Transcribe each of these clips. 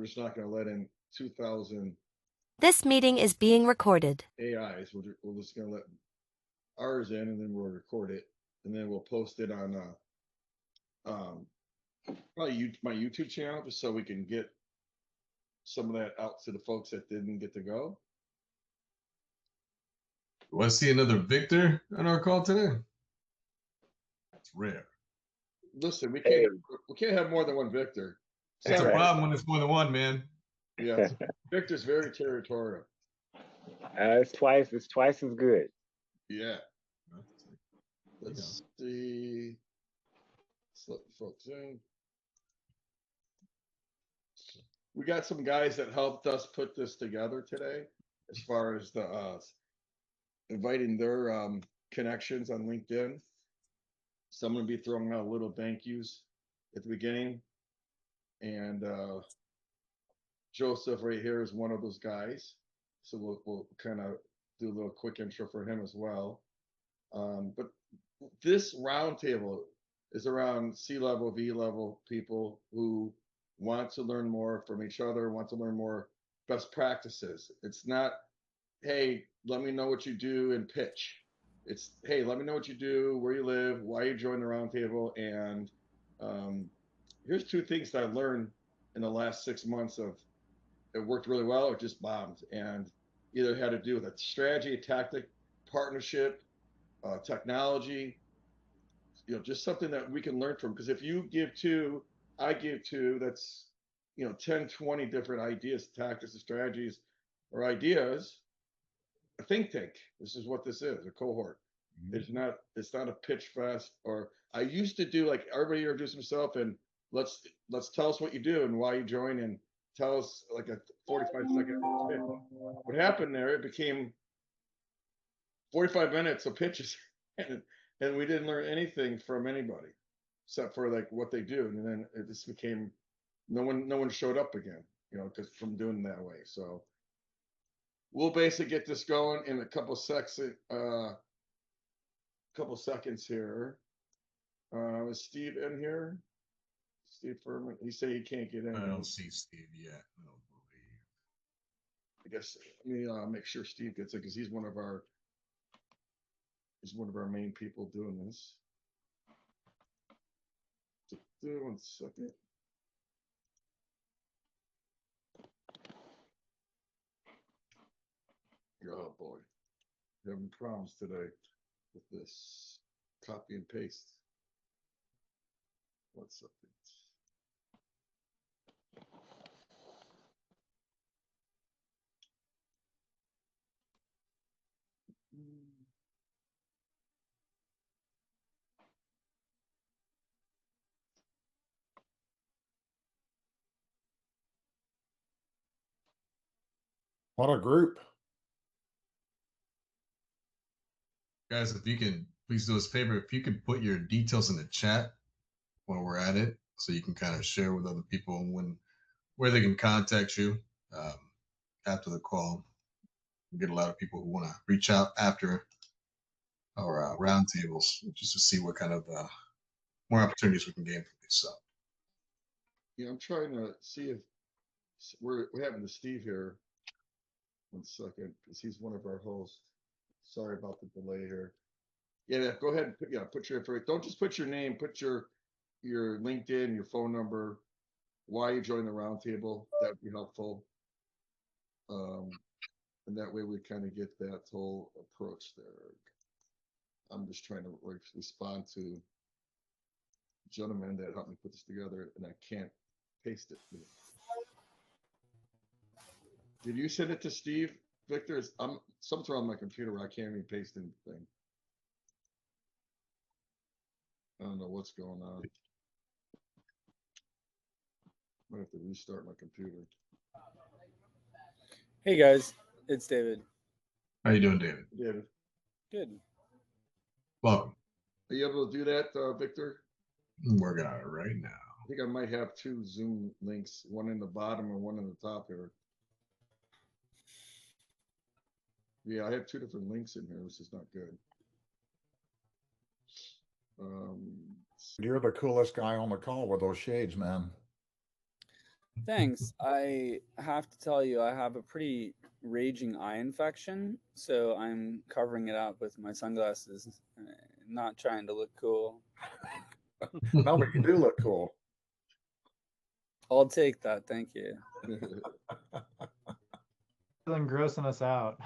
we're just not going to let in 2,000 This meeting is being recorded. AIs. We're just going to let ours in, and then we'll record it, and then we'll post it on probably my YouTube channel, just so we can get some of that out to the folks that didn't get to go. Want to see another Victor on our call today? That's rare. Listen, we can't have more than one Victor. It's a problem when it's more than one, man. Yeah, Victor's very territorial. It's twice as good. Yeah. Let's see. Let's let folks in. We got some guys that helped us put this together today, as far as the inviting their connections on LinkedIn. So I'm going to be throwing out little thank yous at the beginning. And Joseph right here is one of those guys. So we'll kind of do a little quick intro for him as well. But this roundtable is around C-level, V-level people who want to learn more from each other, want to learn more best practices. It's not, hey, let me know what you do and pitch. It's, hey, let me know what you do, where you live, why you joined the roundtable, and here's 2 things that I learned in the last 6 months of it worked really well or just bombed, and either had to do with a strategy, a tactic, partnership, technology, just something that we can learn from. Because if you give 2, I give 2, that's 10, 20 different ideas, tactics, and strategies, or ideas. A think tank. This is what this is, a cohort. Mm-hmm. It's not a pitch fest. Or I used to do, like, everybody introduce himself and let's tell us what you do and why you join, and tell us like a 45-second pitch. What happened there, it became 45 minutes of pitches, and we didn't learn anything from anybody except for like what they do. And then it just became no one showed up again, because from doing it that way. So we'll basically get this going in a couple seconds here. Is Steve in here? Steve Furman. He said he can't get in. I don't see Steve yet. I don't believe. I guess let me make sure Steve gets it, because he's one of our main people doing this. 1 second. Oh boy, having problems today with this copy and paste. 1 second. What a group. Guys, if you can please do us a favor, if you could put your details in the chat while we're at it, so you can kind of share with other people where they can contact you after the call. We get a lot of people who want to reach out after our roundtables, just to see what kind of more opportunities we can gain from this. So, yeah, I'm trying to see if we're having the Steve here. 1 second, because he's one of our hosts. Sorry about the delay here. Yeah, go ahead and put your information. Don't just put your name. Put your LinkedIn, your phone number, why you joined the roundtable. That'd be helpful. And that way we kind of get that whole approach there. I'm just trying to respond to the gentleman that helped me put this together, and I can't paste it. Did you send it to Steve? Victor, something's wrong with my computer where I can't even paste anything. I don't know what's going on. I might have to restart my computer. Hey guys, it's David. How you doing, David? David. Good. Welcome. Are you able to do that, Victor? I'm working on it right now. I think I might have 2 Zoom links, one in the bottom and one in the top here. Yeah, I have 2 different links in here, which is not good. You're the coolest guy on the call with those shades, man. Thanks. I have to tell you, I have a pretty raging eye infection, so I'm covering it up with my sunglasses, not trying to look cool. No, but you do look cool. I'll take that. Thank you. Feeling grossing us out.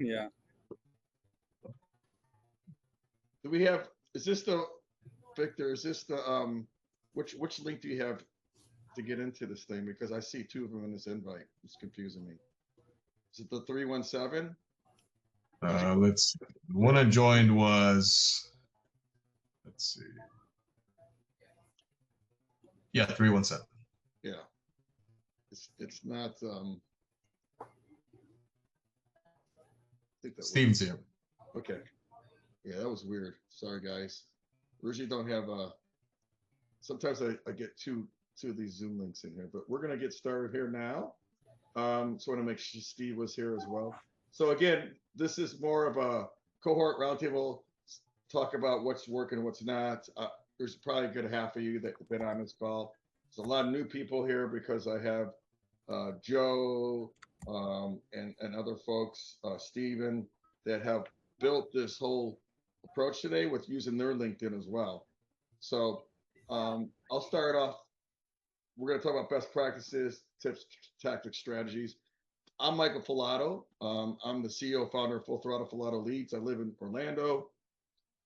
Yeah. Do we have, is this the, Victor, is this the, which link do you have to get into this thing? Because I see two of them in this invite. It's confusing me. Is it the 317? Let's. The one I joined was. Let's see. Yeah, 317. Yeah. It's not, I think that was- Steven's here. Okay. Yeah, that was weird. Sorry, guys. Usually don't have sometimes I get two of these Zoom links in here, but we're gonna get started here now. So I want to make sure Steve was here as well. So again, this is more of a cohort roundtable, talk about what's working, what's not. There's probably a good half of you that have been on this call. There's a lot of new people here because I have Joe and other folks, Steven, that have built this whole approach today with using their LinkedIn as well. So I'll start off. We're going to talk about best practices, tips, tactics, strategies. I'm Michael Falato. I'm the CEO founder of Full Throttle Falato Leads. I live in Orlando,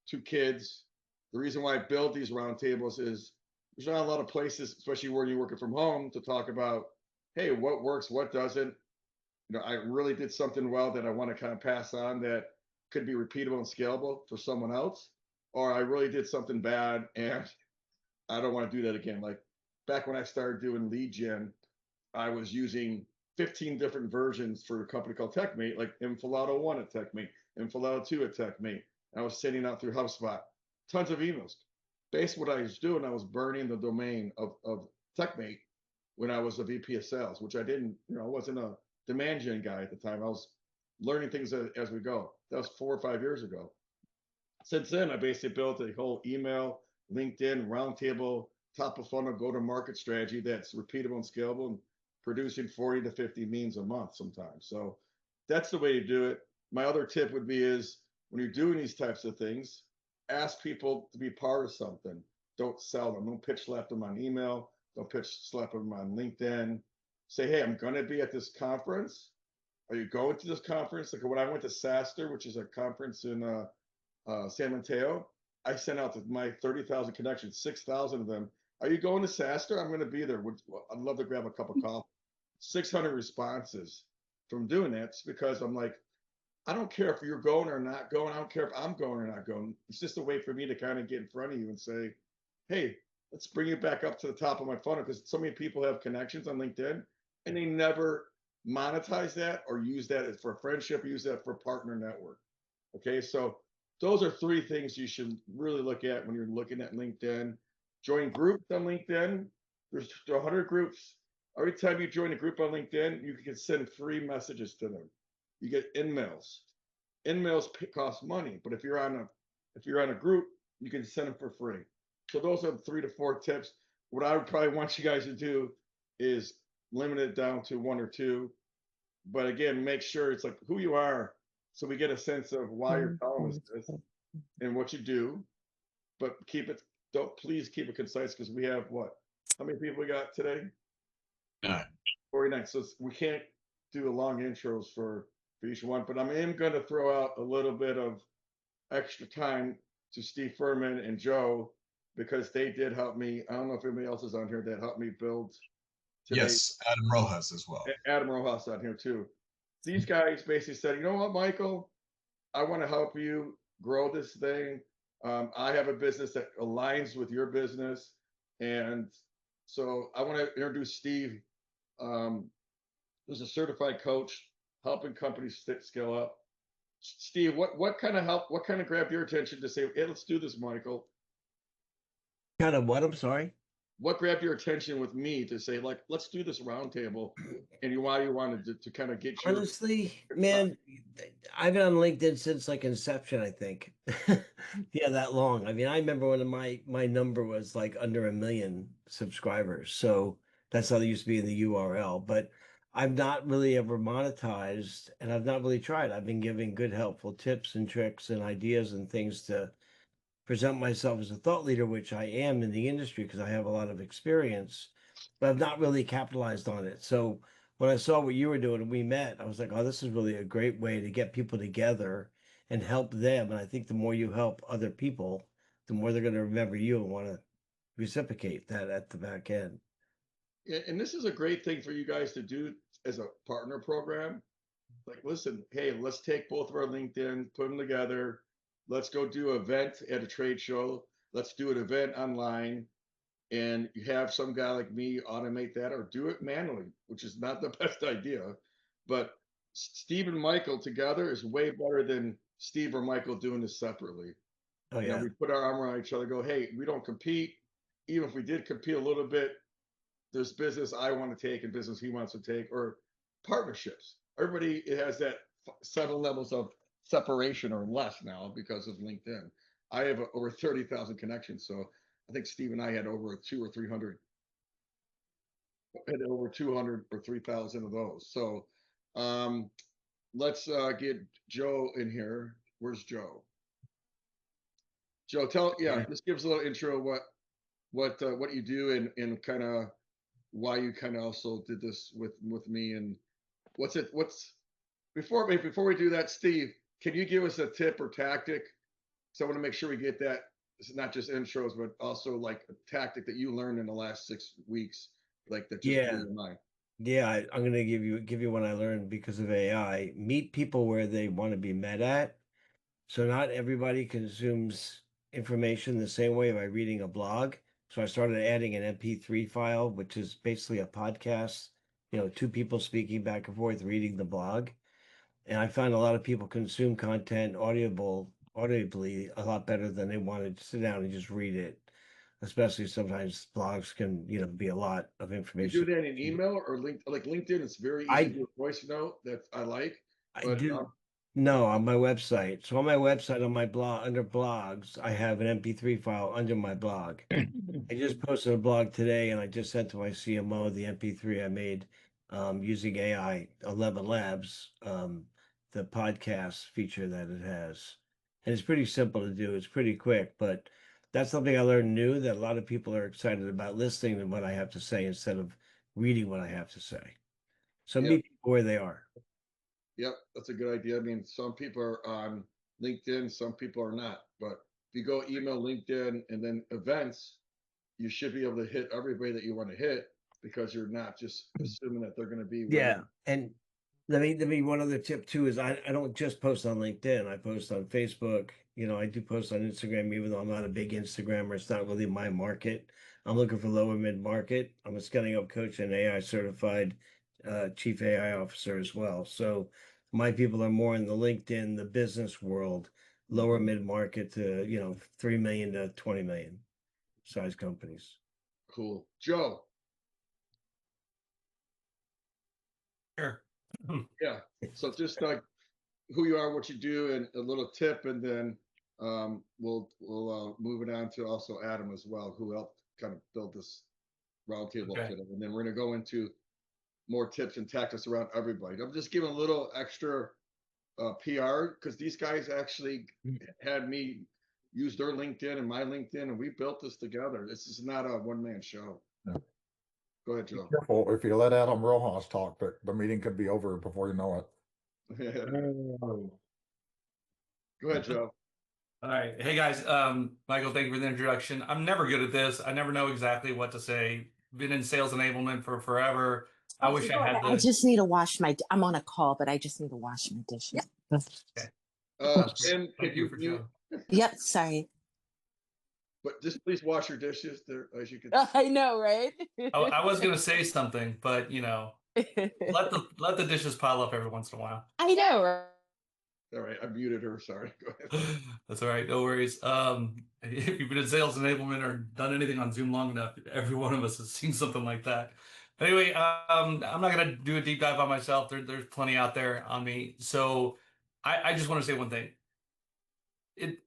2 kids. The reason why I build these roundtables is there's not a lot of places, especially when you're working from home, to talk about, hey, what works, what doesn't. You know, I really did something well that I want to kind of pass on that could be repeatable and scalable for someone else, or I really did something bad and I don't want to do that again. Like back when I started doing lead gen, I was using 15 different versions for a company called TechMate, like Falato 1 at TechMate, Falato 2 at TechMate. I was sending out through HubSpot, tons of emails. Basically what I was doing, I was burning the domain of TechMate when I was a VP of sales, which I didn't, you know, I wasn't a demand gen guy at the time. I was learning things as we go. That was 4 or 5 years ago. Since then, I basically built a whole email, LinkedIn, roundtable, top of funnel, go-to-market strategy that's repeatable and scalable and producing 40 to 50 meetings a month sometimes. So that's the way to do it. My other tip would be is when you're doing these types of things, ask people to be part of something. Don't sell them. Don't pitch slap them on email. Don't pitch slap them on LinkedIn. Say, hey, I'm going to be at this conference. Are you going to this conference? Like when I went to SaaSter, which is a conference in San Mateo, I sent out to my 30,000 connections, 6,000 of them. Are you going to SaaSter? I'm going to be there. I'd love to grab a cup of coffee. 600 responses from doing that. It's because I'm like, I don't care if you're going or not going. I don't care if I'm going or not going. It's just a way for me to kind of get in front of you and say, hey, let's bring you back up to the top of my funnel, because so many people have connections on LinkedIn and they never monetize that or use that for a friendship, use that for partner network. Okay, so those are 3 things you should really look at when you're looking at LinkedIn. Join groups on LinkedIn. There's 100 groups. Every time you join a group on LinkedIn, you can send free messages to them. You get in-mails. In-mails cost money, but if you're on a group, you can send them for free. So those are 3 to 4 tips. What I would probably want you guys to do is limit it down to 1 or 2. But again, make sure it's like who you are, so we get a sense of why you're telling us this and what you do. But please keep it concise, because we have what? How many people we got today? 9. 49. So we can't do long intros for each one, but I am going to throw out a little bit of extra time to Steve Furman and Joe, because they did help me. I don't know if anybody else is on here that helped me build today. Yes, Adam Rojas as well. Adam Rojas on here too. These guys basically said, you know what, Michael, I want to help you grow this thing. I have a business that aligns with your business. And so I want to introduce Steve, who's a certified coach, helping companies scale up. Steve, what kind of grabbed your attention to say, hey, let's do this, Michael? Kind of what? I'm sorry. What grabbed your attention with me to say, like, let's do this roundtable, and why you wanted to kind of get you? Honestly, man, I've been on LinkedIn since like inception, I think. Yeah, that long. I mean, I remember when my number was like under 1 million subscribers. So That's how they used to be in the URL. But I've not really ever monetized, and I've not really tried. I've been giving good, helpful tips and tricks and ideas and things to present myself as a thought leader, which I am in the industry because I have a lot of experience, but I've not really capitalized on it. So when I saw what you were doing and we met, I was like, oh, this is really a great way to get people together and help them. And I think the more you help other people, the more they're going to remember you and want to reciprocate that at the back end. And this is a great thing for you guys to do as a partner program. Like, listen, hey, let's take both of our LinkedIn, put them together. Let's go do an event at a trade show. Let's do an event online. And you have some guy like me automate that or do it manually, which is not the best idea. But Steve and Michael together is way better than Steve or Michael doing this separately. Oh, You know, yeah. we put our arm around each other, go, hey, we don't compete. Even if we did compete a little bit, there's business I want to take and business he wants to take, or partnerships. Everybody has that 7 levels of separation or less now because of LinkedIn. I have over 30,000 connections, so I think Steve and I had over 200 or 300, had over 200 or 3,000 of those. So let's get Joe in here. Where's Joe? Joe, just give us a little intro what you do and kind of why you kind of also did this with me, and before we do that, Steve, can you give us a tip or tactic? So I want to make sure we get that. It's not just intros, but also like a tactic that you learned in the last 6 weeks, like that just blew your mind. Yeah, I'm going to give you one I learned because of AI. Meet people where they want to be met at. So not everybody consumes information the same way by reading a blog. So I started adding an MP3 file, which is basically a podcast, 2 people speaking back and forth reading the blog. And I found a lot of people consume content audibly a lot better than they wanted to sit down and just read it. Especially sometimes blogs can, be a lot of You information. do that in email or like LinkedIn? It's very easy I- to do a voice note that I like. I But do. No, on my website. So on my website, on my blog, under blogs, I have an MP3 file under my blog. I just posted a blog today and I just sent to my CMO the MP3 I made using AI 11 Labs, the podcast feature that it has. And it's pretty simple to do. It's pretty quick, but that's something I learned new that a lot of people are excited about listening to what I have to say instead of reading what I have to say. So Yep. meet people where they are. Yep, that's a good idea. I mean, some people are on LinkedIn, some people are not. But if you go email, LinkedIn, and then events, you should be able to hit everybody that you want to hit because you're not just assuming that they're going to be. Yeah, and let me one other tip too is I don't just post on LinkedIn. I post on Facebook. I do post on Instagram, even though I'm not a big Instagrammer. It's not really my market. I'm looking for lower mid market. I'm a scaling up coach and AI certified chief AI officer as well. So my people are more in the LinkedIn, the business world, lower mid market to 3 million to 20 million size companies. Cool. Joe. Sure. Yeah. So just like who you are, what you do, and a little tip, and then we'll move it on to also Adam as well, who helped kind of build this roundtable Okay. today. And then we're going to go into more tips and tactics around everybody. I'm just giving a little extra PR because these guys actually had me use their LinkedIn and my LinkedIn, and we built this together. This is not a one-man show. No. Go ahead, Joe. Careful if you let Adam Rojas talk, but the meeting could be over before you know it. Go ahead, Joe. All right. Hey guys, Michael, thank you for the introduction. I'm never good at this. I never know exactly what to say. Been in sales enablement for forever. I wish I had I the. just need to wash my. I'm on a call, but I just need to wash my dishes. Okay. Tim, Thank you for Joe. Yep. Sorry. but just please wash your dishes there, as you can. I know, right? I was gonna say something, but let the dishes pile up every once in a while. I know. Right? All right, I muted her. Sorry. Go ahead. That's all right. No worries. If you've been in sales enablement or done anything on Zoom long enough, every one of us has seen something like that. But anyway, I'm not going to do a deep dive on myself. There's plenty out there on me. So I just want to say one thing.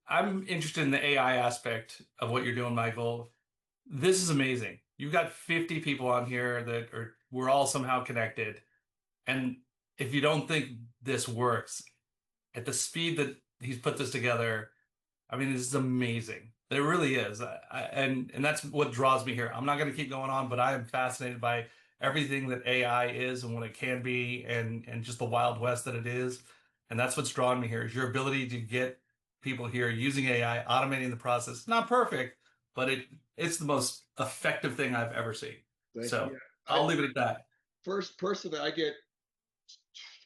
I'm interested in the AI aspect of what you're doing, Michael. This is amazing. you've got 50 people on here we're all somehow connected. And if you don't think this works at the speed that he's put this together, I mean, this is amazing. It really is. And that's what draws me here. I'm not going to keep going on, but I am fascinated by everything that AI is and what it can be, and just the Wild West that it is. And that's what's drawing me here, is your ability to get people here using AI, automating the process. Not perfect, but it's the most effective thing I've ever seen. Thank So you. I'll leave it at that. First person that I get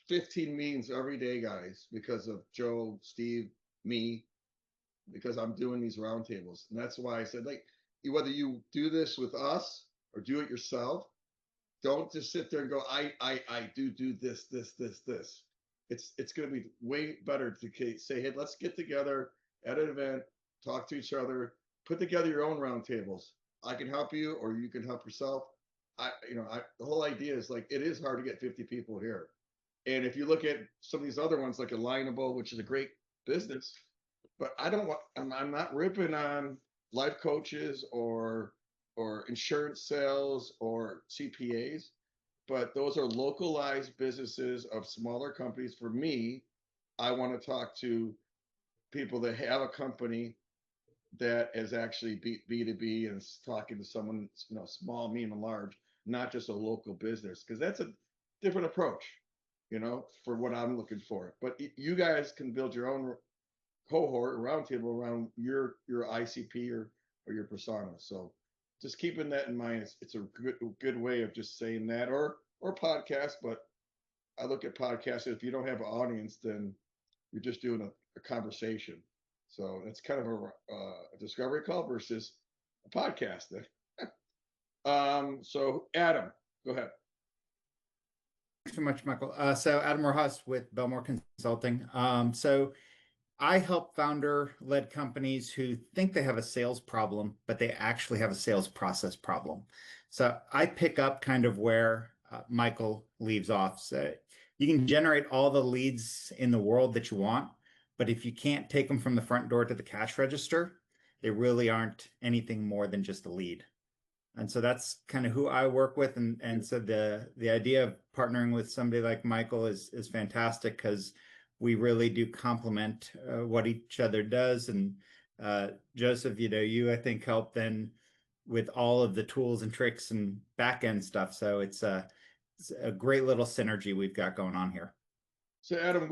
15 meetings every day, guys, because of Joe, Steve, me, because I'm doing these roundtables. And that's why I said, like, whether you do this with us or do it yourself, don't just sit there and go, I do this. It's going to be way better to say, hey, let's get together at an event, talk to each other, put together your own roundtables. I can help you, or you can help yourself. The whole idea is, like, it is hard to get 50 people here. And if you look at some of these other ones, like Alignable, which is a great business, but I'm not ripping on life coaches or insurance sales or CPAs, but those are localized businesses of smaller companies. For me, I want to talk to people that have a company that is actually B2B and is talking to someone, small, medium, and large, not just a local business, because that's a different approach, for what I'm looking for. But you guys can build your own cohort roundtable around your ICP or your persona. So just keeping that in mind, it's a good way of just saying that, or podcast. But I look at podcasts, if you don't have an audience, then you're just doing a conversation. So it's kind of a discovery call versus a podcast. So Adam, go ahead. Thanks so much, Michael. So Adam Rojas with Belmore Consulting. So I help founder-led companies who think they have a sales problem, but they actually have a sales process problem. So I pick up kind of where Michael leaves off. So you can generate all the leads in the world that you want, but if you can't take them from the front door to the cash register, they really aren't anything more than just a lead. And so that's kind of who I work with. And so the idea of partnering with somebody like Michael is fantastic, because we really do complement what each other does. And Joseph, you, I think, help then with all of the tools and tricks and back end stuff. So it's a great little synergy we've got going on here. So Adam,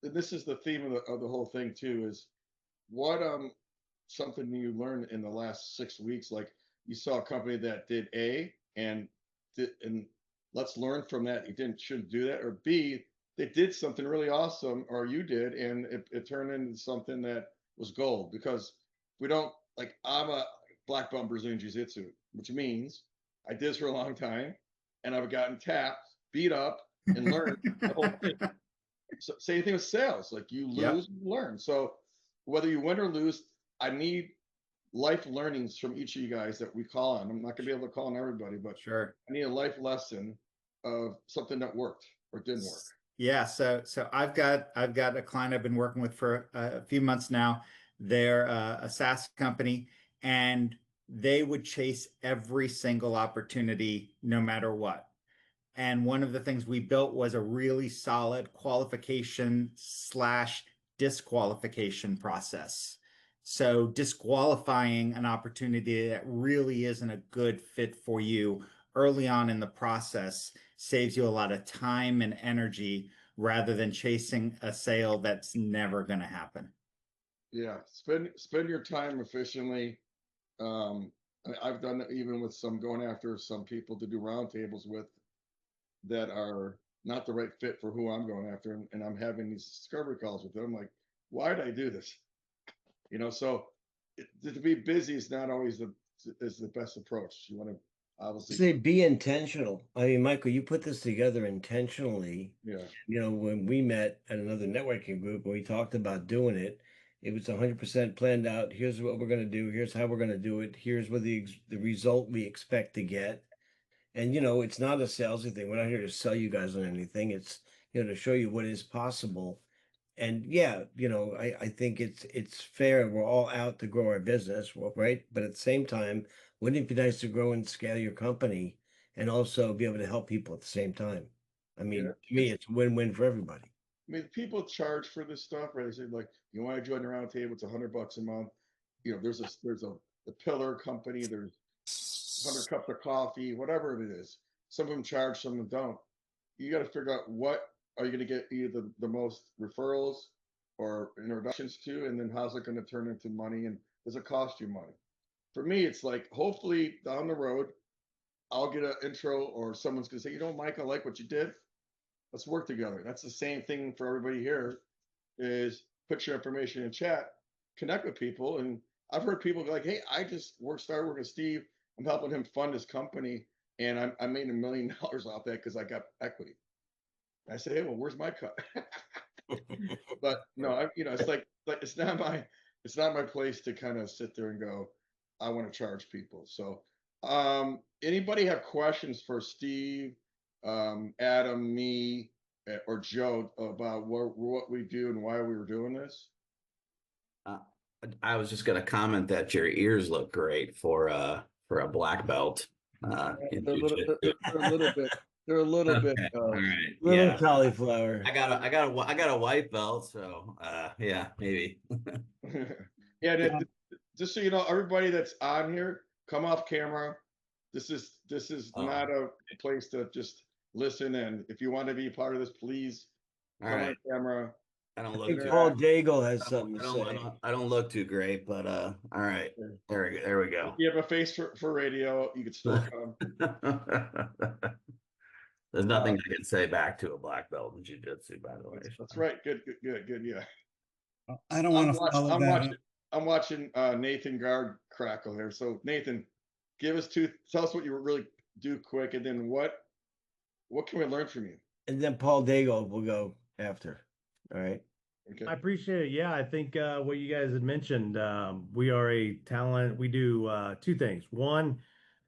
this is the theme of the whole thing too, is what something you learned in the last 6 weeks? Like, you saw a company that did A and let's learn from that. You shouldn't do that. Or B, they did something really awesome, or you did, and it turned into something that was gold. Because we don't, like, I'm a black belt Brazilian Jiu-Jitsu, which means I did this for a long time, and I've gotten tapped, beat up, and learned the whole thing. So, same thing with sales. Like, you lose, you learn. So whether you win or lose, I need life learnings from each of you guys that we call on. I'm not gonna be able to call on everybody, but sure, I need a life lesson of something that worked or didn't work. Yeah, so I've got a client I've been working with for a few months now. They're a SaaS company, and they would chase every single opportunity no matter what. And one of the things we built was a really solid qualification / disqualification process. So disqualifying an opportunity that really isn't a good fit for you early on in the process saves you a lot of time and energy, rather than chasing a sale that's never going to happen. Yeah, spend your time efficiently. I've done that even with going after some people to do roundtables with that are not the right fit for who I'm going after, and I'm having these discovery calls with them. I'm like, why did I do this? So to be busy is not always the best approach. You want to obviously say be intentional. I mean, Michael, you put this together intentionally. Yeah. When we met at another networking group, when we talked about doing it, it was 100% planned out. Here's what we're going to do. Here's how we're going to do it. Here's what the result we expect to get. And, it's not a salesy thing. We're not here to sell you guys on anything. It's, to show you what is possible. And yeah, I think it's fair. We're all out to grow our business, right? But at the same time, Wouldn't it be nice to grow and scale your company and also be able to help people at the same time? I mean, Yeah, to me, it's a win-win for everybody. I mean, people charge for this stuff, right? They say like, you want to join the round table? It's $100 a month. You know, there's the pillar company. There's 100 cups of coffee, whatever it is. Some of them charge, some of them don't. You got to figure out what are you going to get either the most referrals or introductions to, and then how's it going to turn into money, and does it cost you money? For me, it's like hopefully down the road, I'll get an intro or someone's going to say, you know, Mike, I like what you did. Let's work together. That's the same thing for everybody here is put your information in chat, connect with people. And I've heard people go like, hey, I just started working with Steve. I'm helping him fund his company. And I made $1 million off that because I got equity. I said, hey, well, where's my cut? But no, it's like it's not my place to kind of sit there and go, I want to charge people. So anybody have questions for Steve, Adam, me, or Joe about what we do and why we were doing this? I was just going to comment that your ears look great for a black belt. They're a little bit. They're a little bit. All right. Little Yeah. cauliflower. I got a white belt, so yeah, maybe. Yeah. Just so you know, everybody that's on here, come off camera. This is not a place to just listen. And if you want to be part of this, please come on camera. I don't I look think too Paul Daigle has something to say. I don't look too great, but all right. There we go. If you have a face for radio, you could still come. There's nothing I can say back to a black belt in jiu-jitsu, by the way. That's right. Good. Yeah. I don't want to follow that. I'm watching Nathan Guard crackle here. So Nathan, tell us what you really do quick, and then what can we learn from you? And then Paul Daigle will go after. All right. Okay. I appreciate it. Yeah, I think what you guys had mentioned, we are a talent. We do two things. One,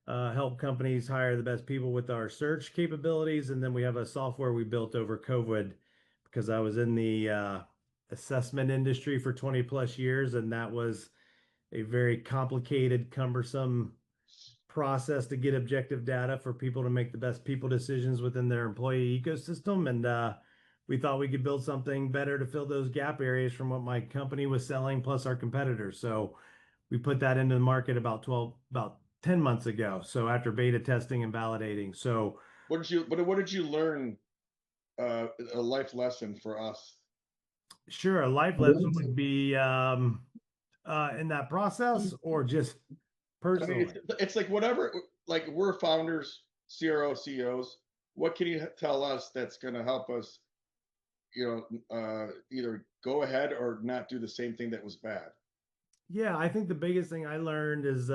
help companies hire the best people with our search capabilities. And then we have a software we built over COVID because I was in the assessment industry for 20 plus years. And that was a very complicated, cumbersome process to get objective data for people to make the best people decisions within their employee ecosystem. And we thought we could build something better to fill those gap areas from what my company was selling plus our competitors. So we put that into the market about 10 months ago. So after beta testing and validating. So what did you learn, a life lesson for us? Sure. A life lesson would be in that process or just personally. I mean, it's like whatever, like we're founders, CRO CEOs. What can you tell us that's going to help us, either go ahead or not do the same thing that was bad? Yeah, I think the biggest thing I learned is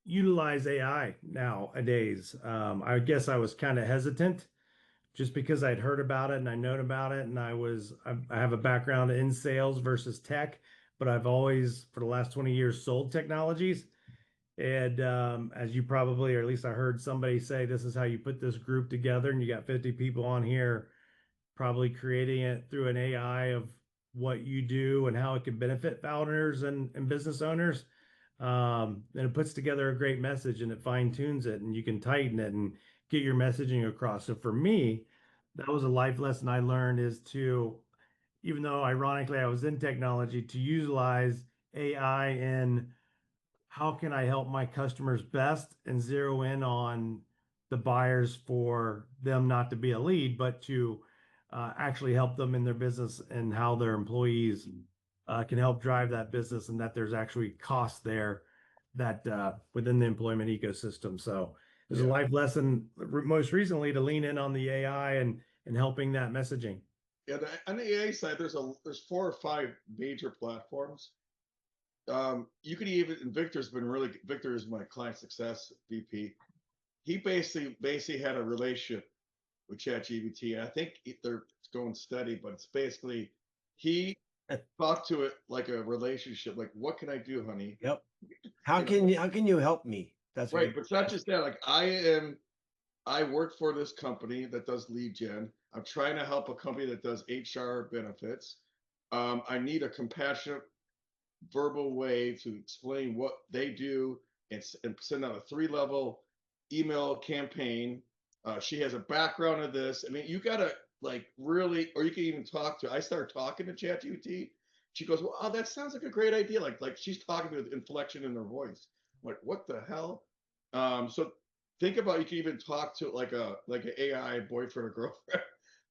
utilize AI nowadays. I guess I was kind of hesitant just because I'd heard about it and I known about it, and I have a background in sales versus tech, but I've always, for the last 20 years, sold technologies. And as you probably, or at least I heard somebody say, this is how you put this group together, and you got 50 people on here probably creating it through an AI of what you do and how it can benefit founders and business owners. And it puts together a great message and it fine tunes it, and you can tighten it and get your messaging across. So for me, that was a life lesson I learned, is to, even though ironically I was in technology, to utilize AI in how can I help my customers best and zero in on the buyers for them not to be a lead, but to actually help them in their business and how their employees can help drive that business, and that there's actually cost there that within the employment ecosystem. So there's a life lesson most recently to lean in on the AI and helping that messaging. Yeah, on the AI side, there's 4 or 5 major platforms. You could even, and Victor is my client success VP. He basically had a relationship with ChatGPT. I think they're going steady, but it's basically he talked to it like a relationship. Like, what can I do, honey? Yep. How can you help me? That's right. But it's not just that. Like, I work for this company that does lead gen. I'm trying to help a company that does HR benefits. I need a compassionate verbal way to explain what they do and send out a 3-level email campaign. She has a background of this. I mean, you gotta like really, or you can even talk to. I started talking to ChatGPT. She goes, "Well, oh, that sounds like a great idea." Like she's talking with inflection in her voice. I'm like, what the hell? So think about, you can even talk to like an AI boyfriend or girlfriend,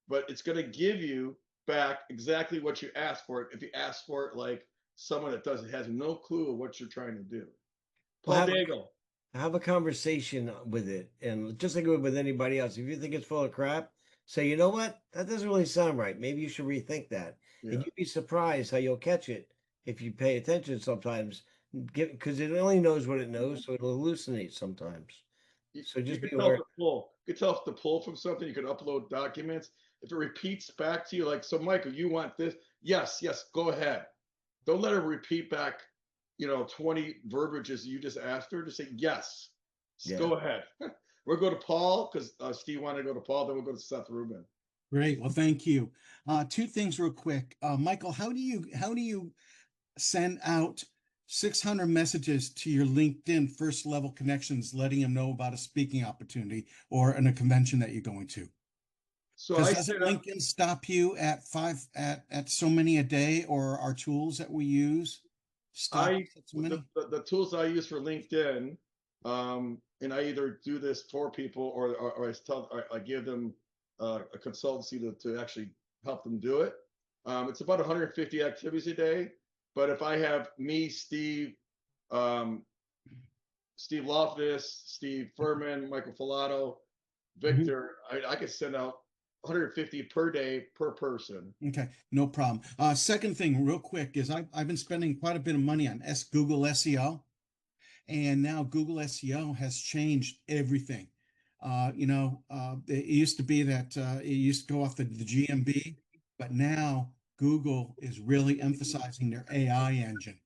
but it's gonna give you back exactly what you asked for it. If you ask for it like someone that has no clue of what you're trying to do. Paul Daigle. Have a conversation with it, and just like with anybody else, if you think it's full of crap, say, you know what, that doesn't really sound right. Maybe you should rethink that. Yeah. And you'd be surprised how you'll catch it if you pay attention sometimes, because it only knows what it knows, so it'll hallucinate sometimes. So just be aware. You can tell if to pull from something. You can upload documents. If it repeats back to you, like, so Michael, you want this? Yes, go ahead. Don't let her repeat back, 20 verbiages you just asked her. To say yes. Go ahead. We'll go to Paul because Steve wanted to go to Paul. Then we'll go to Seth Rubin. Great. Well, thank you. 2 things real quick. Michael, how do you send out 600 messages to your LinkedIn first level connections, letting them know about a speaking opportunity or in a convention that you're going to? So doesn't LinkedIn stop you at so many a day, or our tools that we use stop so many? The tools I use for LinkedIn, and I either do this for people or I give them a consultancy to actually help them do it. It's about 150 activities a day. But if I have me, Steve Loftus, Steve Furman, Michael Falato, Victor, I could send out 150 per day per person. Okay, no problem. Second thing, real quick, is I've been spending quite a bit of money on Google SEO, and now Google SEO has changed everything. It used to be that it used to go off the GMB, but now Google is really emphasizing their AI engine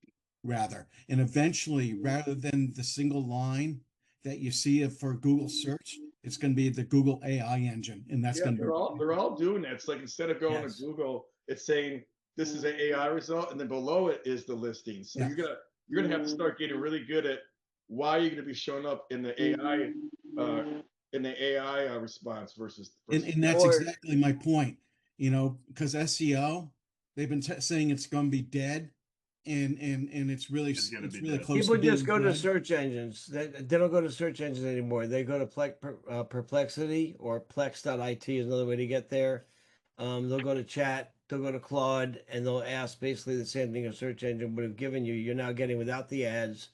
and eventually, rather than the single line that you see for Google search, it's going to be the Google AI engine, and that's going to be. They're all doing that. It's like, instead of going to Google, it's saying this is an AI result, and then below it is the listing. So you're gonna have to start getting really good at why you're gonna be showing up in the AI response versus. And that's exactly my point. Because SEO, they've been saying it's going to be dead. And it's really close. People just go to search engines. They don't go to search engines anymore. They go to Perplexity, or Plex.it is another way to get there. They'll go to chat, they'll go to Claude, and they'll ask basically the same thing a search engine would have given you. You're now getting without the ads,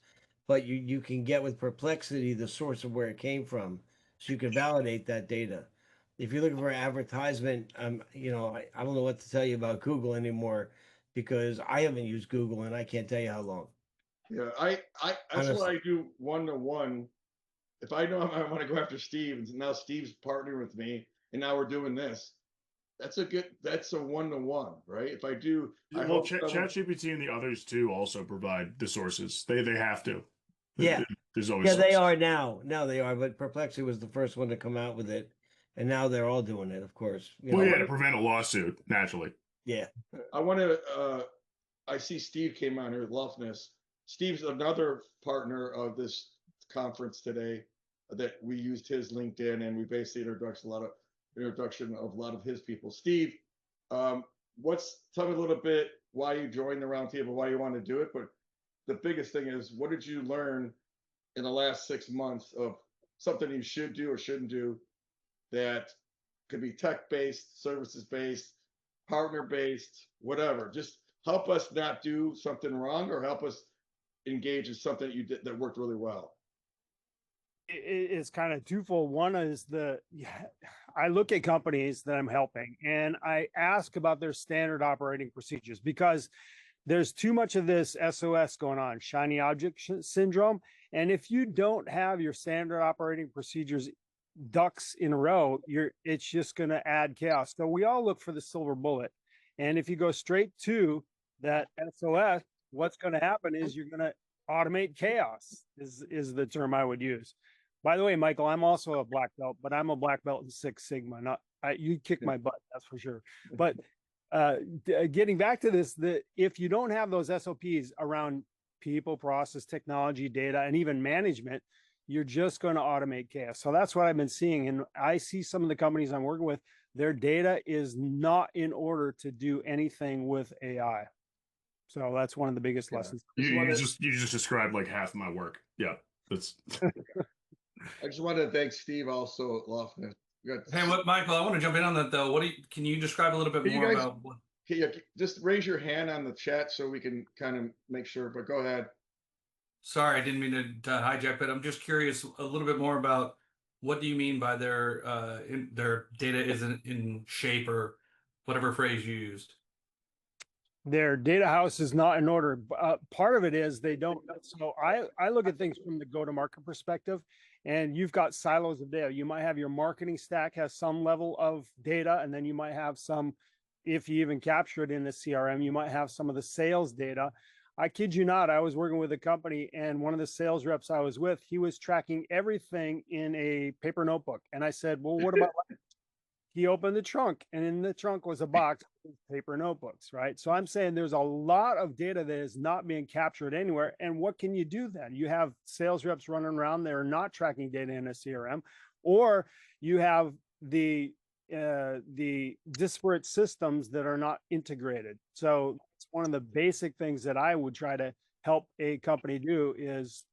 but you can get with Perplexity the source of where it came from, so you can validate that data. If you're looking for advertisement, I don't know what to tell you about Google anymore, because I haven't used Google and I can't tell you how long. Yeah, that's why I do 1-to-1. If I know I want to go after Steve, and now Steve's partnering with me, and now we're doing this, that's a 1-to-1, right? If I do, well, ChatGPT and the others too also provide the sources. They have to. Yeah, there's always they are now. Now they are, but Perplexity was the first one to come out with it, and now they're all doing it, of course. To prevent a lawsuit, naturally. Yeah. I see Steve came on here with Lofness. Steve's another partner of this conference today that we used his LinkedIn, and we basically introduction of a lot of his people. Steve, tell me a little bit why you joined the Roundtable, why you want to do it. But the biggest thing is, what did you learn in the last 6 months of something you should do or shouldn't do that could be tech-based, services-based, partner-based, whatever? Just help us not do something wrong, or help us engage in something that you did that worked really well. It's kind of twofold. One is I look at companies that I'm helping and I ask about their standard operating procedures, because there's too much of this SOS going on, shiny object syndrome. And if you don't have your standard operating procedures ducks in a row, it's just going to add chaos. So we all look for the silver bullet. And if you go straight to that SOS, what's going to happen is you're going to automate chaos is the term I would use. By the way, Michael, I'm also a black belt, but I'm a black belt in Six Sigma. You kick my butt, that's for sure. But getting back to this, if you don't have those SOPs around people, process, technology, data, and even management, you're just going to automate chaos. So that's what I've been seeing. And I see some of the companies I'm working with, their data is not in order to do anything with AI. So that's one of the biggest lessons. You just described like half my work. Yeah, that's. I just wanted to thank Steve also, Lofton. Hey, what, Michael? I want to jump in on that though. Can you describe a little bit more about what? Just raise your hand on the chat so we can kind of make sure. But go ahead. Sorry, I didn't mean to hijack, but I'm just curious a little bit more about what do you mean by their data isn't in shape, or whatever phrase you used. Their data house is not in order. Part of it is they don't. So I look at things from the go-to-market perspective, and you've got silos of data. You might have your marketing stack has some level of data, and then you might have some, if you even capture it in the CRM, you might have some of the sales data. I kid you not, I was working with a company, and one of the sales reps I was with, he was tracking everything in a paper notebook. And I said, well, what about he opened the trunk, and in the trunk was a box of paper notebooks, right? So I'm saying there's a lot of data that is not being captured anywhere. And what can you do then? You have sales reps running around, they're not tracking data in a CRM, or you have the disparate systems that are not integrated. So it's one of the basic things that I would try to help a company do is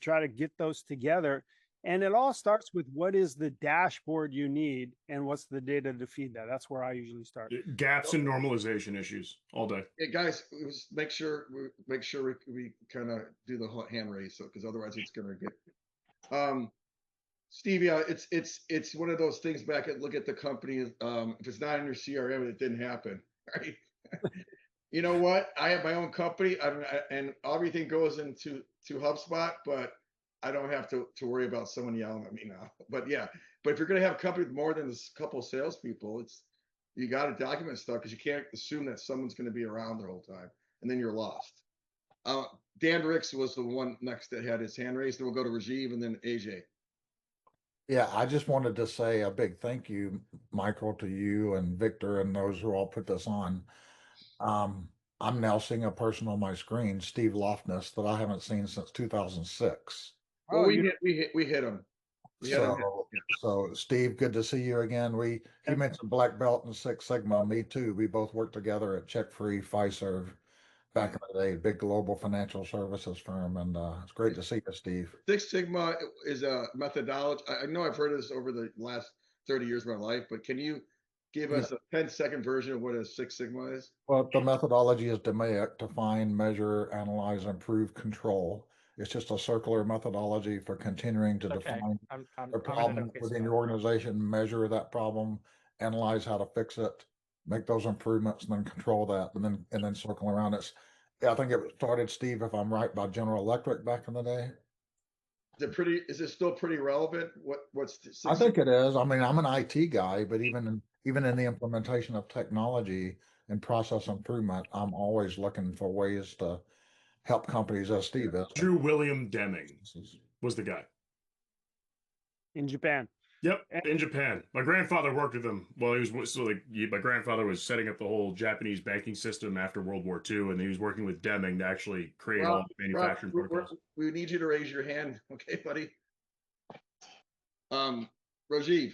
try to get those together. And it all starts with what is the dashboard you need and what's the data to feed that. That's where I usually start. Gaps and normalization issues all day. Hey guys, make sure we kind of do the hand raise, so because otherwise it's gonna get. Steve, yeah, it's one of those things. Look at the company. If it's not in your CRM, it didn't happen, right? You know what? I have my own company, and everything goes into HubSpot, but I don't have to worry about someone yelling at me now. But yeah, if you're going to have a company with more than a couple of salespeople, you got to document stuff, because you can't assume that someone's going to be around the whole time, and then you're lost. Dan Ricks was the one next that had his hand raised. Then we'll go to Rajiv and then AJ. Yeah, I just wanted to say a big thank you, Michael, to you and Victor and those who all put this on. I'm now seeing a person on my screen, Steve Lofness, that I haven't seen since 2006. Well, we hit him. So Steve, good to see you again. He mentioned Black Belt and Six Sigma. Me too. We both worked together at CheckFree, Fiserv back in the day, big global financial services firm, and it's great to see you, Steve. Six Sigma is a methodology. I know I've heard of this over the last 30 years of my life, but can you give us a 10-second version of what a Six Sigma is? Well, the methodology is DMAIC: define, measure, analyze, improve, control. It's just a circular methodology for continuing to define the problem within your organization, measure that problem, analyze how to fix it, make those improvements, and then control that, and then circle around it. I think it started, Steve, if I'm right, by General Electric back in the day. Is it still pretty relevant? I think it is. I mean, I'm an IT guy, but even in the implementation of technology and process improvement, I'm always looking for ways to help companies, as Steve is. Drew William Deming was the guy. In Japan. Yep, in Japan. My grandfather worked with him. Well, my grandfather was setting up the whole Japanese banking system after World War II, and he was working with Deming to actually create all the manufacturing protocols. We need you to raise your hand, okay, buddy? Rajiv.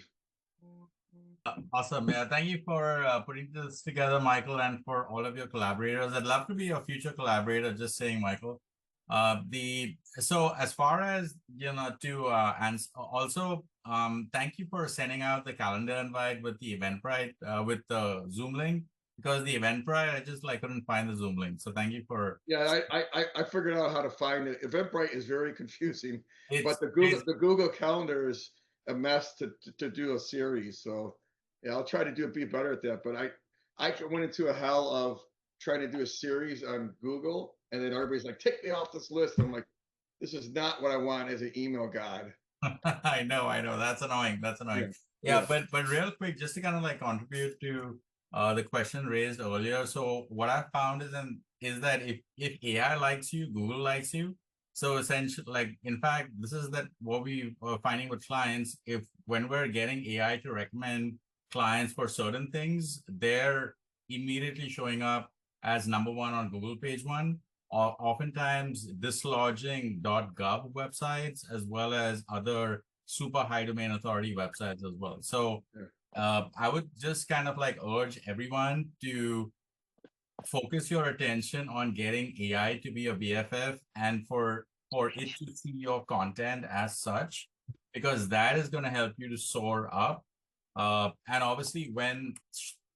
Awesome. Yeah, thank you for putting this together, Michael, and for all of your collaborators. I'd love to be your future collaborator, just saying, Michael. So as far as, and also, thank you for sending out the calendar invite with the Eventbrite, with the Zoom link, because the Eventbrite, I couldn't find the Zoom link. So thank you for. Yeah, I figured out how to find it. Eventbrite is very confusing, but the Google Calendar is a mess to do a series. So yeah, I'll try to be better at that. But I went into a hell of trying to do a series on Google, and then everybody's like, take me off this list. I'm like, this is not what I want as an email god. I know. That's annoying. Yeah. But real quick, just to kind of contribute to the question raised earlier. So what I found is that if AI likes you, Google likes you. So essentially, in fact, this is what we are finding with clients. When we're getting AI to recommend clients for certain things, their immediately showing up as number one on Google page one, or oftentimes dislodging .gov websites as well as other super high domain authority websites as well. So I would just kind of like urge everyone to focus your attention on getting AI to be a BFF and for it to see your content as such, because that is going to help you to soar up. And obviously, when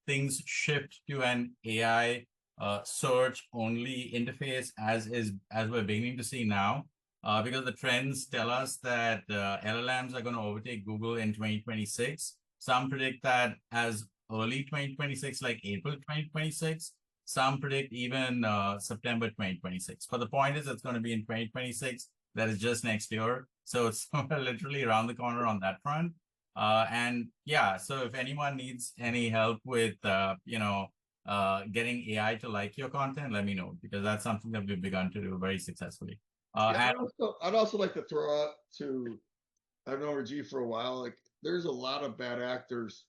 things shift to an AI search only interface, as we're beginning to see now, because the trends tell us that LLMs are going to overtake Google in 2026. Some predict that as early 2026, like April 2026. Some predict even September 2026. But the point is, it's going to be in 2026. That is just next year. So it's literally around the corner on that front. And yeah, so if anyone needs any help with, getting AI to like your content, let me know, because that's something that we've begun to do very successfully. I'd also like to throw out to, I've known Rajiv for a while, like there's a lot of bad actors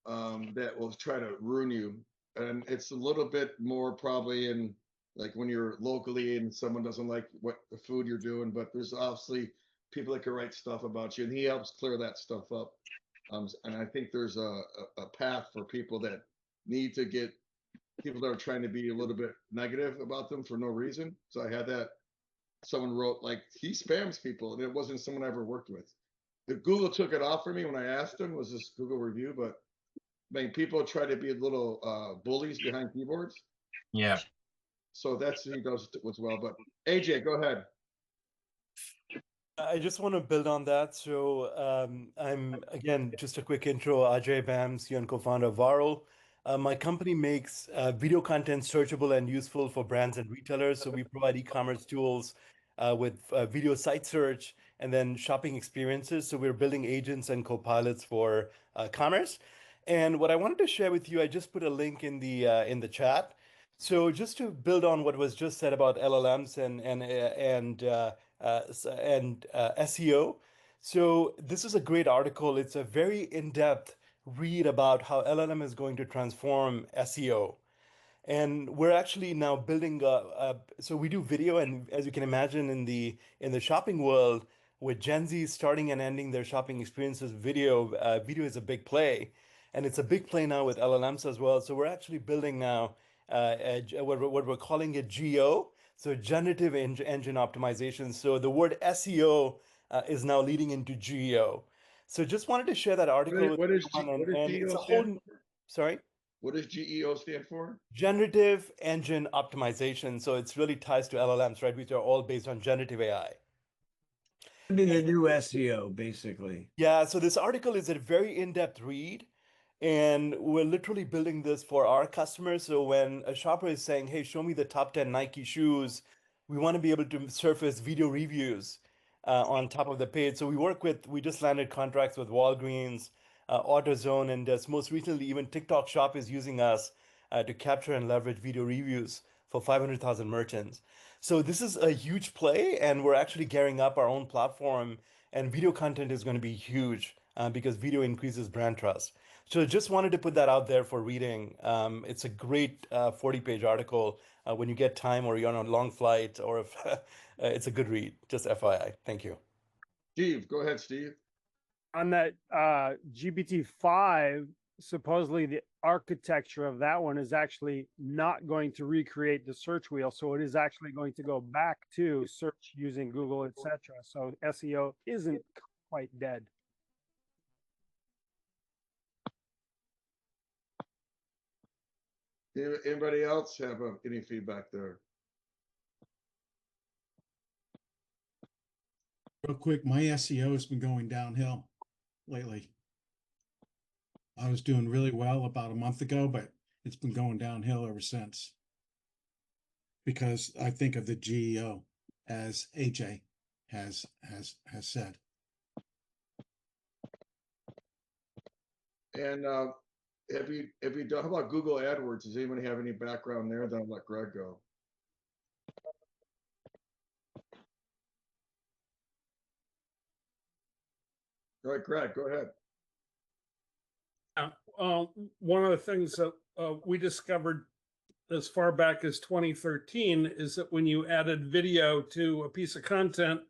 that will try to ruin you. And it's a little bit more probably in like when you're locally and someone doesn't like what the food you're doing, but there's obviously people that can write stuff about you, and he helps clear that stuff up. And I think there's a path for people that need to get people that are trying to be a little bit negative about them for no reason. So I had that. Someone wrote like he spams people, and it wasn't someone I ever worked with. If Google took it off for me when I asked them, was this Google review? But I mean, people try to be little bullies behind keyboards. Yeah. So that's he does as well. But AJ, go ahead. I just want to build on that. So I'm, again, just a quick intro, Ajay Bam, CEO and co-founder of Varo. My company makes video content searchable and useful for brands and retailers. So we provide e-commerce tools with video site search and then shopping experiences. So we're building agents and co-pilots for commerce. And what I wanted to share with you, I just put a link in the chat. So just to build on what was just said about LLMs and SEO. So this is a great article. It's a very in-depth read about how LLM is going to transform SEO. And we're actually now building so we do video, and as you can imagine in the shopping world, with Gen Z starting and ending their shopping experiences, video is a big play. And it's a big play now with LLMs as well. So we're actually building now what we're calling it GO, so generative engine optimization. So the word SEO is now leading into GEO. So just wanted to share that article. What does it's GEO a whole, stand for? Sorry? What does GEO stand for? Generative engine optimization. So it's really ties to LLMs, right? Which are all based on generative AI. It'd be the new SEO, basically. Yeah, so this article is a very in-depth read. And we're literally building this for our customers. So when a shopper is saying, hey, show me the top 10 Nike shoes, we want to be able to surface video reviews on top of the page. So we just landed contracts with Walgreens, AutoZone, and most recently, even TikTok Shop is using us to capture and leverage video reviews for 500,000 merchants. So this is a huge play, and we're actually gearing up our own platform, and video content is going to be huge because video increases brand trust. So just wanted to put that out there for reading. It's a great 40-page article when you get time or you're on a long flight, or if it's a good read, just FYI. Thank you. Steve, go ahead, Steve. On that GPT-5, supposedly the architecture of that one is actually not going to recreate the search wheel. So it is actually going to go back to search using Google, etc. So SEO isn't quite dead. Anybody else have any feedback there? Real quick, my SEO has been going downhill lately. I was doing really well about a month ago, but it's been going downhill ever since. Because I think of the GEO, as AJ has said. And have you done, how about Google AdWords? Does anybody have any background there? Then I'll let Greg go. All right, Greg, go ahead. one of the things that we discovered as far back as 2013 is that when you added video to a piece of content,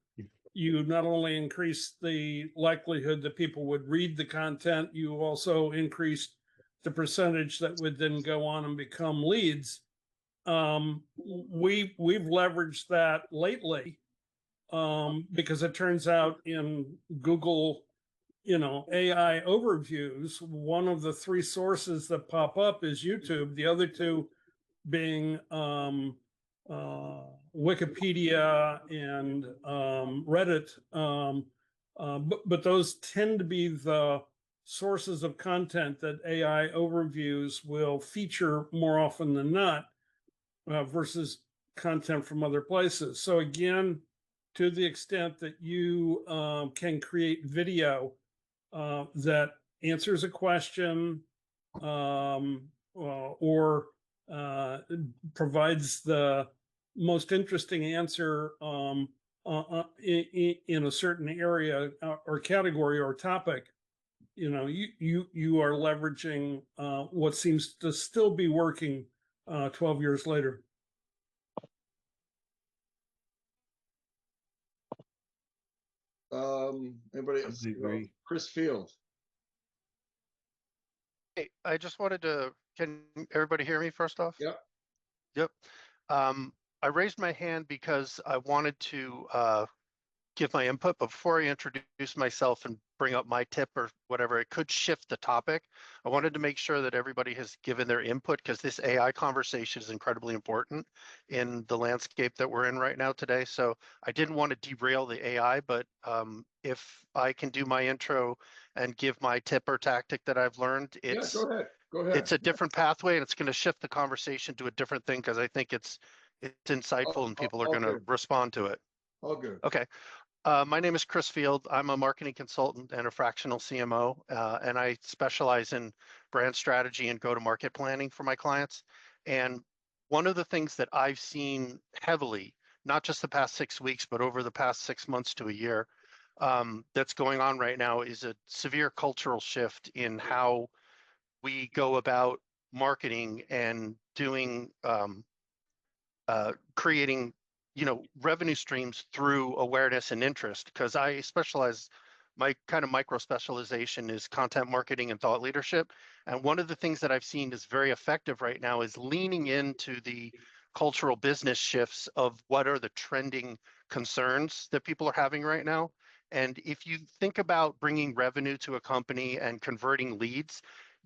you not only increased the likelihood that people would read the content, you also increased the percentage that would then go on and become leads. We've leveraged that lately because it turns out in Google, AI overviews, one of the three sources that pop up is YouTube. The other two being Wikipedia and Reddit, but those tend to be the sources of content that AI overviews will feature more often than not, versus content from other places. So again, to the extent that you can create video that answers a question or provides the most interesting answer in a certain area or category or topic, you are leveraging what seems to still be working 12 years later. Anybody else? Chris Field. Hey, I just wanted to, can everybody hear me first off? Yep. Yep. I raised my hand because I wanted to give my input, but before I introduce myself and bring up my tip or whatever, it could shift the topic. I wanted to make sure that everybody has given their input because this AI conversation is incredibly important in the landscape that we're in right now today. So I didn't want to derail the AI, but if I can do my intro and give my tip or tactic that I've learned, it's go ahead. Go ahead. It's a different pathway and it's going to shift the conversation to a different thing because I think it's insightful and people are going to respond to it. All good. Okay. My name is Chris Field. I'm a marketing consultant and a fractional CMO, and I specialize in brand strategy and go-to-market planning for my clients. And one of the things that I've seen heavily, not just the past 6 weeks, but over the past 6 months to a year, that's going on right now is a severe cultural shift in how we go about marketing and doing creating revenue streams through awareness and interest, because I specialize, my kind of micro specialization is content marketing and thought leadership. And one of the things that I've seen is very effective right now is leaning into the cultural business shifts of what are the trending concerns that people are having right now. And if you think about bringing revenue to a company and converting leads,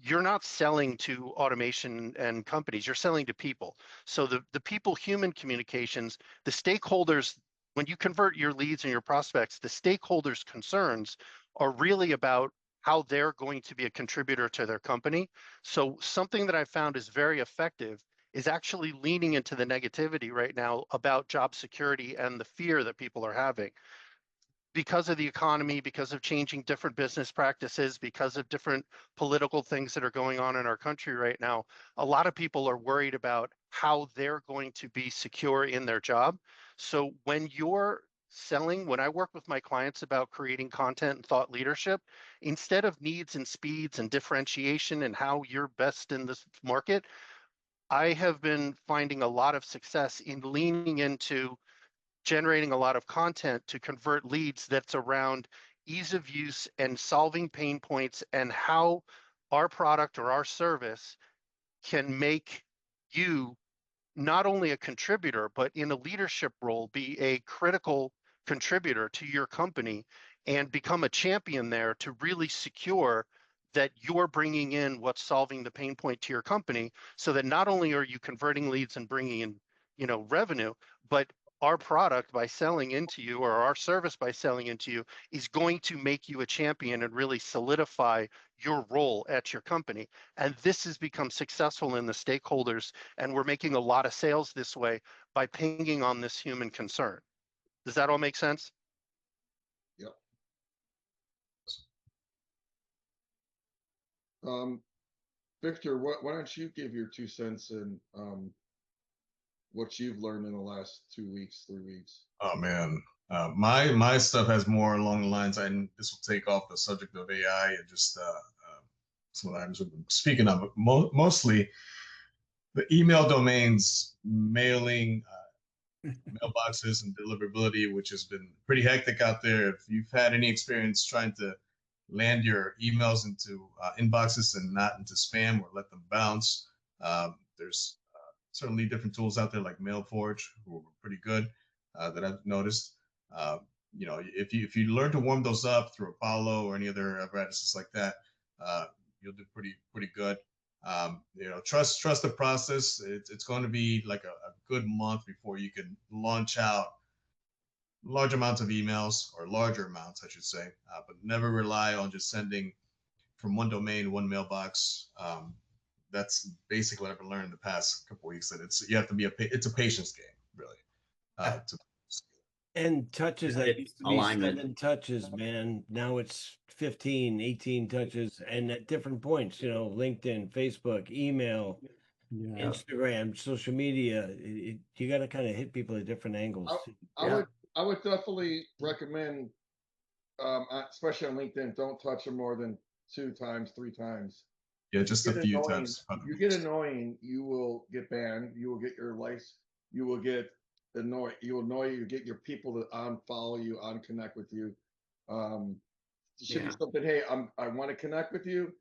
you're not selling to automation and companies, you're selling to people. So the people, human communications, the stakeholders, when you convert your leads and your prospects, the stakeholders' concerns are really about how they're going to be a contributor to their company. So something that I found is very effective is actually leaning into the negativity right now about job security and the fear that people are having. Because of the economy, because of changing different business practices, because of different political things that are going on in our country right now, a lot of people are worried about how they're going to be secure in their job. So when you're selling, when I work with my clients about creating content and thought leadership, instead of needs and speeds and differentiation and how you're best in this market, I have been finding a lot of success in leaning into generating a lot of content to convert leads that's around ease of use and solving pain points and how our product or our service can make you not only a contributor, but in a leadership role, be a critical contributor to your company and become a champion there to really secure that you're bringing in what's solving the pain point to your company, so that not only are you converting leads and bringing in, revenue, but our product by selling into you, or our service by selling into you, is going to make you a champion and really solidify your role at your company. And this has become successful in the stakeholders, and we're making a lot of sales this way by pinging on this human concern. Does that all make sense? Yep. Victor, why don't you give your 2 cents in what you've learned in the last 2 weeks, 3 weeks? Oh man, my stuff has more along the lines. This will take off the subject of AI and just some of the items we've been speaking of, but mostly the email domains, mailing, mailboxes, and deliverability, which has been pretty hectic out there. If you've had any experience trying to land your emails into inboxes and not into spam or let them bounce, there's certainly different tools out there like MailForge, who are pretty good, that I've noticed. You know, if you learn to warm those up through Apollo or any other apparatuses like that, you'll do pretty good. You know, trust the process. It's going to be like a good month before you can launch out large amounts of emails, or larger amounts, I should say. But never rely on just sending from one domain, one mailbox. That's basically what I've learned in the past couple of weeks, that you have to be it's a patience game, really. And touches that used to be alignment. 7 touches, man. Now it's 15, 18 touches, and at different points, you know, LinkedIn, Facebook, email, Instagram, social media. You got to kind of hit people at different angles. I would definitely recommend, especially on LinkedIn, don't touch them more than 2 times, 3 times. Yeah, just a few times. You get annoying, you will get banned. You will get your likes. You will get annoyed. You get your people to unfollow you, unconnect with you. It should be something. Hey, I want to connect with you.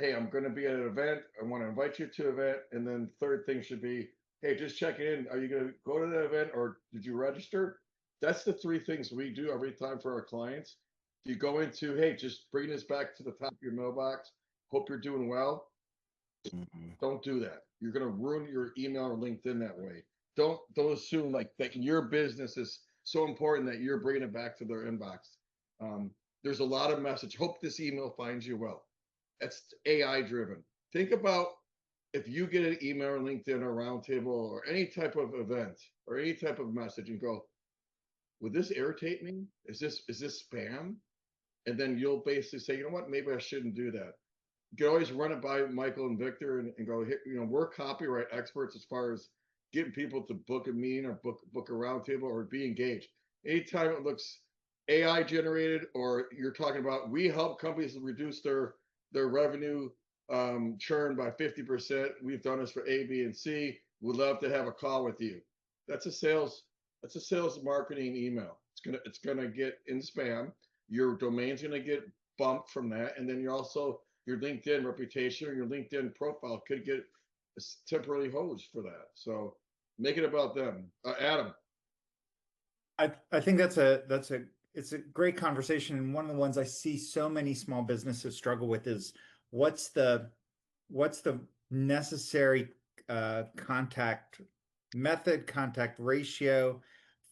Hey, I'm going to be at an event. I want to invite you to an event. And then third thing should be, hey, just checking in. Are you going to go to the event, or did you register? That's the 3 things we do every time for our clients. If you go into, hey, just bring this back to the top of your mailbox. Hope you're doing well. Don't do that. You're going to ruin your email or LinkedIn that way. Don't assume like that your business is so important that you're bringing it back to their inbox. There's a lot of message. Hope this email finds you well. That's AI driven. Think about if you get an email or LinkedIn or Roundtable or any type of event or any type of message and go, would this irritate me? Is this spam? And then you'll basically say, you know what, maybe I shouldn't do that. You can always run it by Michael and Victor and go, you know, we're copyright experts as far as getting people to book a meeting or book a roundtable or be engaged. Anytime it looks AI generated, or you're talking about, we help companies reduce their revenue churn by 50%. We've done this for A, B, and C. We'd love to have a call with you. That's a sales marketing email. It's gonna get in spam. Your domain's gonna get bumped from that, and then your LinkedIn reputation or your LinkedIn profile could get temporarily hosed for that. So make it about them. Adam. I think it's a great conversation, and one of the ones I see so many small businesses struggle with is what's the necessary contact ratio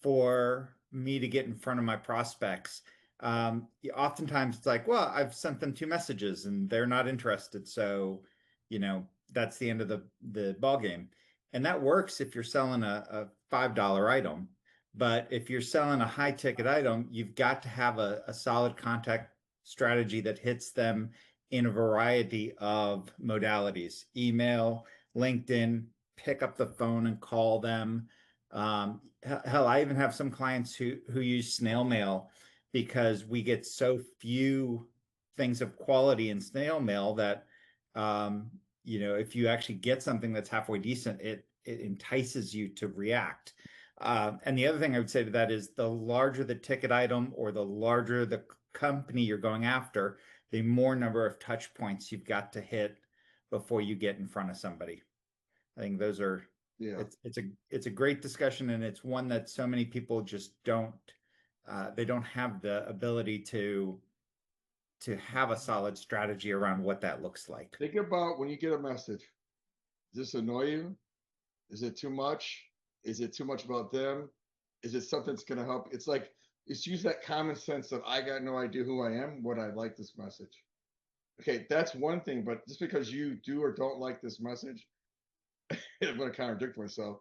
for me to get in front of my prospects. Oftentimes it's like, well, I've sent them 2 messages and they're not interested, so you know that's the end of the ball game. And that works if you're selling a $5 item. But if you're selling a high ticket item, you've got to have a solid contact strategy that hits them in a variety of modalities: email, LinkedIn, pick up the phone and call them. Hell, I even have some clients who use snail mail, because we get so few things of quality in snail mail that, you know, if you actually get something that's halfway decent, it entices you to react. And the other thing I would say to that is, the larger the ticket item or the larger the company you're going after, the more number of touch points you've got to hit before you get in front of somebody. I think those are, it's a great discussion, and it's one that so many people just don't have the ability to have a solid strategy around what that looks like. Think about when you get a message. Does this annoy you? Is it too much? Is it too much about them? Is it something that's going to help? It's like, it's use that common sense that I got no idea who I am, would I like this message? Okay, that's one thing, but just because you do or don't like this message, I'm going to contradict myself,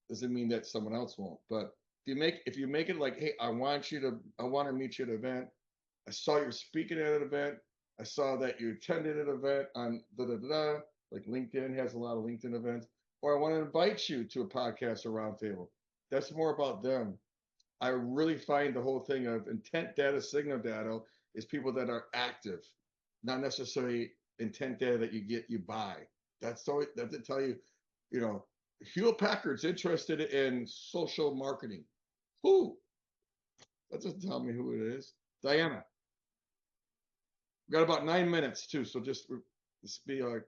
doesn't mean that someone else won't. But if you make it like, hey, I want to meet you at an event. I saw you're speaking at an event. I saw that you attended an event on like LinkedIn has a lot of LinkedIn events, or I want to invite you to a podcast or roundtable. That's more about them. I really find the whole thing of intent data, signal data is people that are active, not necessarily intent data that you get, you buy. That's so that to tell you, you know, Hewlett Packard's interested in social marketing. Who? That doesn't tell me who it is. Diana. We've got about 9 minutes too, so just be like.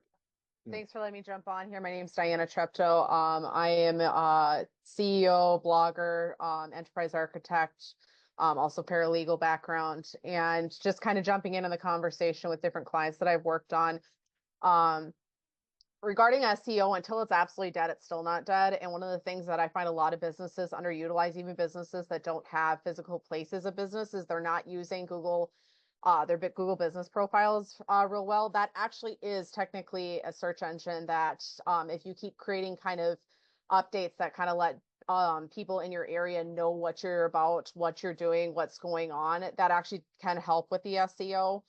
Thanks for letting me jump on here. My name is Diana Treptow. I am a CEO, blogger, enterprise architect, also paralegal background, and just kind of jumping in on the conversation with different clients that I've worked on. Regarding SEO, until it's absolutely dead, it's still not dead. And one of the things that I find a lot of businesses underutilize, even businesses that don't have physical places of business, is they're not using Google, their Google business profiles real well. That actually is technically a search engine that if you keep creating kind of updates that kind of let people in your area know what you're about, what you're doing, what's going on, that actually can help with the SEO.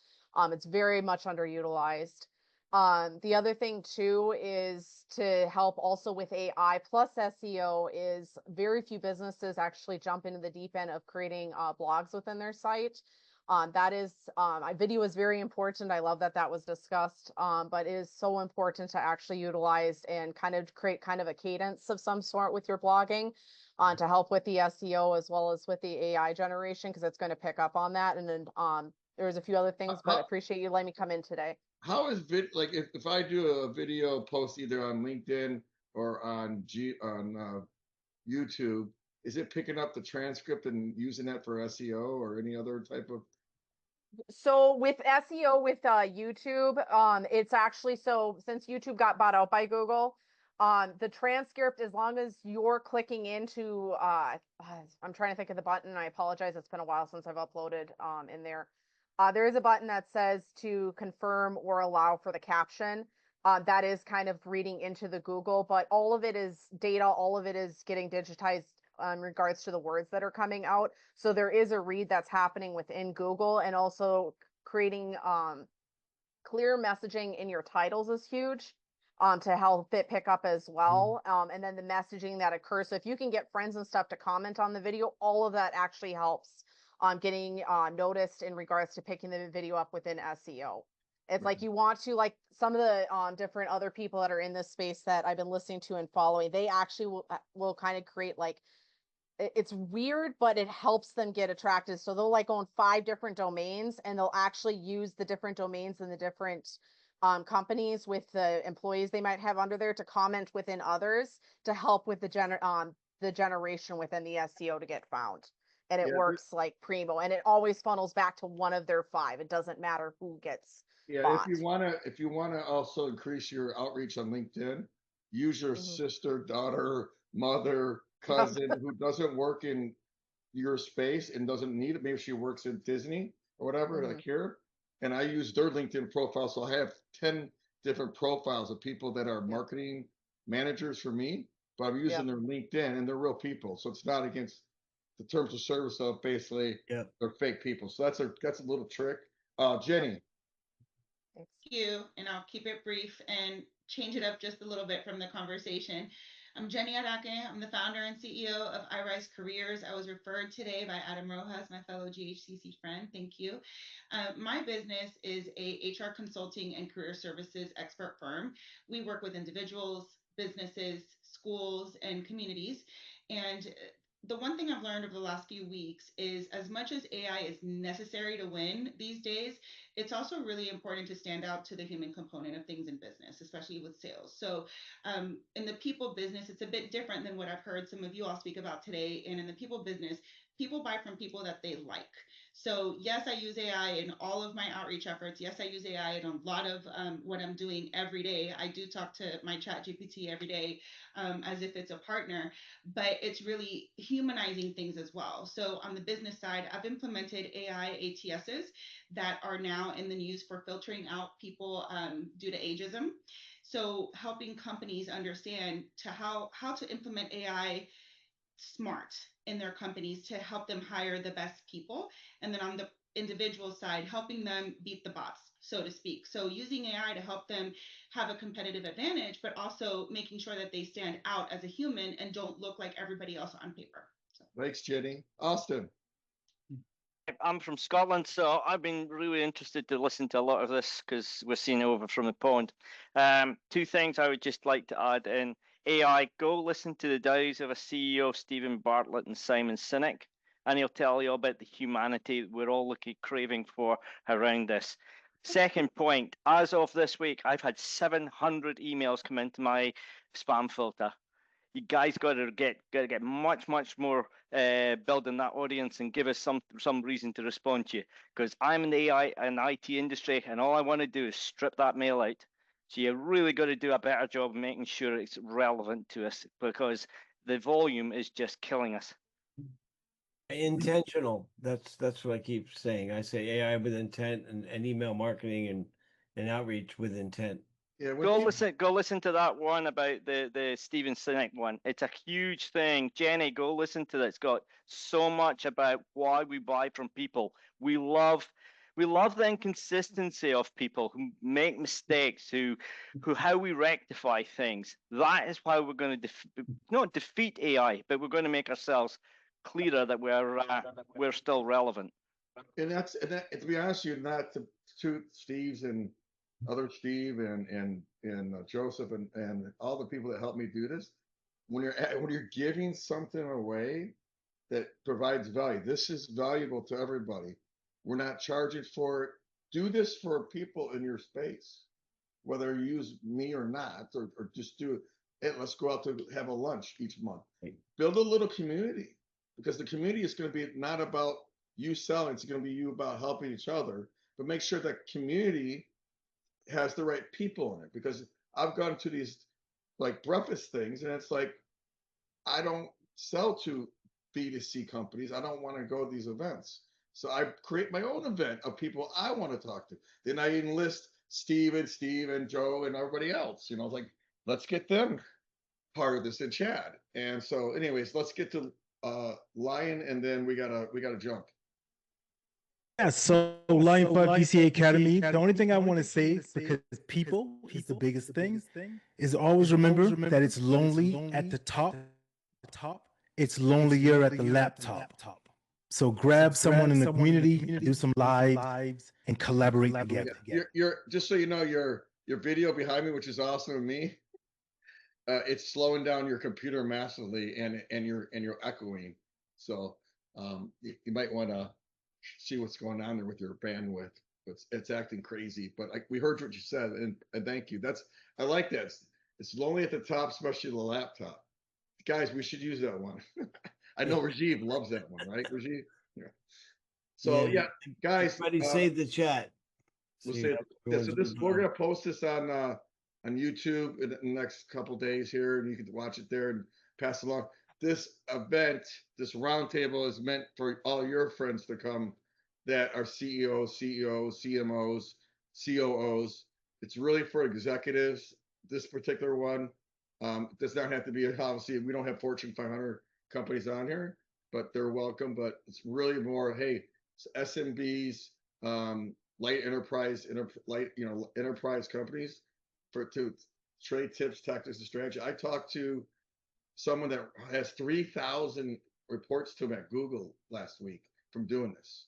It's very much underutilized. The other thing too is to help also with AI plus SEO is very few businesses actually jump into the deep end of creating blogs within their site. That is, video is very important. I love that that was discussed, but it is so important to actually utilize and kind of create kind of a cadence of some sort with your blogging to help with the SEO as well as with the AI generation, because it's going to pick up on that. And then there's a few other things, but I appreciate you letting me come in today. How is like if I do a video post either on LinkedIn or on YouTube, is it picking up the transcript and using that for SEO or any other type of? So with SEO with YouTube, it's actually, so since YouTube got bought out by Google, the transcript, as long as you're clicking into, I'm trying to think of the button. I apologize. It's been a while since I've uploaded in there. There is a button that says to confirm or allow for the caption. That is kind of reading into the Google, but all of it is data. All of it is getting digitized in regards to the words that are coming out. So there is a read that's happening within Google, and also creating clear messaging in your titles is huge to help it pick up as well. And then the messaging that occurs. So if you can get friends and stuff to comment on the video, all of that actually helps getting noticed in regards to picking the video up within SEO. It's like you want to, like some of the different other people that are in this space that I've been listening to and following, they actually will kind of create like, it's weird, but it helps them get attracted. So they'll like own 5 different domains, and they'll actually use the different domains and the different companies with the employees they might have under there to comment within others to help with the generation within the SEO to get found. And it works like primo, and it always funnels back to one of their 5. It doesn't matter who gets bought. If you wanna also increase your outreach on LinkedIn, use your sister, daughter, mother, cousin who doesn't work in your space and doesn't need it. Maybe she works in Disney or whatever, like here. And I use their LinkedIn profile, so I have 10 different profiles of people that are marketing managers for me. But I'm using their LinkedIn, and they're real people, so it's not against the terms of service of basically they're fake people. So that's a little trick. Jenny. Thank you, and I'll keep it brief and change it up just a little bit from the conversation. I'm Jenny Arake. I'm the founder and CEO of iRise Careers. I was referred today by Adam Rojas, my fellow GHCC friend. Thank you. My business is a HR consulting and career services expert firm. We work with individuals, businesses, schools, and communities. And the one thing I've learned over the last few weeks is, as much as AI is necessary to win these days, it's also really important to stand out to the human component of things in business, especially with sales. So in the people business, it's a bit different than what I've heard some of you all speak about today. And in the people business, people buy from people that they like. So yes, I use AI in all of my outreach efforts. Yes, I use AI in a lot of what I'm doing every day. I do talk to my chat GPT every day as if it's a partner, but it's really humanizing things as well. So on the business side, I've implemented AI ATSs that are now in the news for filtering out people due to ageism. So helping companies understand how to implement AI smart in their companies to help them hire the best people. And then on the individual side, helping them beat the bots, so to speak. So using AI to help them have a competitive advantage, but also making sure that they stand out as a human and don't look like everybody else on paper. So. Thanks, Jenny. Austin. I'm from Scotland, so I've been really interested to listen to a lot of this because we're seeing it over from the pond. Two things I would just like to add in. AI, go listen to the diaries of a CEO, Stephen Bartlett and Simon Sinek, and he'll tell you about the humanity we're all craving for around this. Second point, as of this week, I've had 700 emails come into my spam filter. You guys got to get much more building that audience and give us some reason to respond to you, because I'm in the AI and IT industry and all I want to do is strip that mail out. So you really got to do a better job of making sure it's relevant to us, because the volume is just killing us. Intentional. That's what I keep saying. I say AI with intent and email marketing and outreach with intent. Yeah, go listen to that one about the Stephen Sinek one. It's a huge thing. Jenny, go listen to that. It's got so much about why we buy from people. We love the inconsistency of people who make mistakes, who how we rectify things. That is why we're going to not defeat AI, but we're going to make ourselves clearer that we're still relevant. And to be honest with you, not to Steve's and other Steve and Joseph and all the people that helped me do this. When you're giving something away that provides value, this is valuable to everybody. We're not charging for it. Do this for people in your space, whether you use me or not, or just do it. Hey, let's go out to have a lunch each month. Build a little community, because the community is going to be not about you selling. It's going to be you about helping each other. But make sure that community has the right people in it, because I've gone to these like breakfast things and it's like, I don't sell to B2C companies. I don't want to go to these events. So I create my own event of people I want to talk to. Then I enlist Steve and Joe and everybody else, like, let's get them part of this, and Chad. And so anyways, let's get to Lion, and then we gotta jump. Yeah, so Lion 5 PCA Academy, the only thing I want to say, because people is the biggest thing, is always remember that it's lonely at the top. It's lonelier at the laptop. So grab someone in the community, do some lives, and collaborate together. You're just so you know, your video behind me, which is awesome of me, it's slowing down your computer massively, and you're echoing. So you might want to see what's going on there with your bandwidth. It's acting crazy, but we heard what you said, and thank you. I like that. It's lonely at the top, especially the laptop. Guys, we should use that one. I know Rajiv loves that one, right, Rajiv? Yeah. So yeah, guys, everybody save the chat. We'll save. Yeah, so we're gonna post this on YouTube in the next couple days here, and you can watch it there and pass along. This event, this roundtable, is meant for all your friends to come that are CEOs, CMOs, COOs. It's really for executives. This particular one does not have to be, obviously, we don't have Fortune 500 companies on here, but they're welcome. But it's really more, hey, SMBs, light enterprise, enterprise companies to trade tips, tactics, and strategy. I talked to someone that has 3,000 reports to him at Google last week from doing this,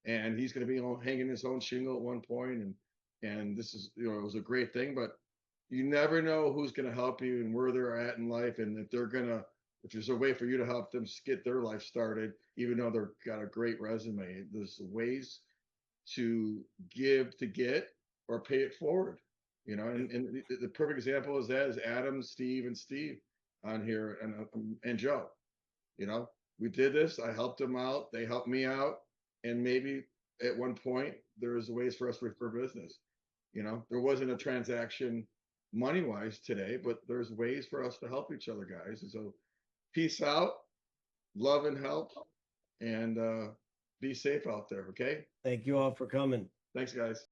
and he's going to be hanging his own shingle at one point, and this is, it was a great thing. But you never know who's going to help you and where they're at in life, and if there's a way for you to help them get their life started, even though they've got a great resume. There's ways to give to get or pay it forward, and the perfect example is Adam, Steve, and Steve on here, and Joe. We did this. I helped them out. They helped me out, and maybe at one point there's ways for us to refer business. There wasn't a transaction money-wise today, but there's ways for us to help each other, guys. And so peace out, love and help, and be safe out there, okay? Thank you all for coming. Thanks, guys.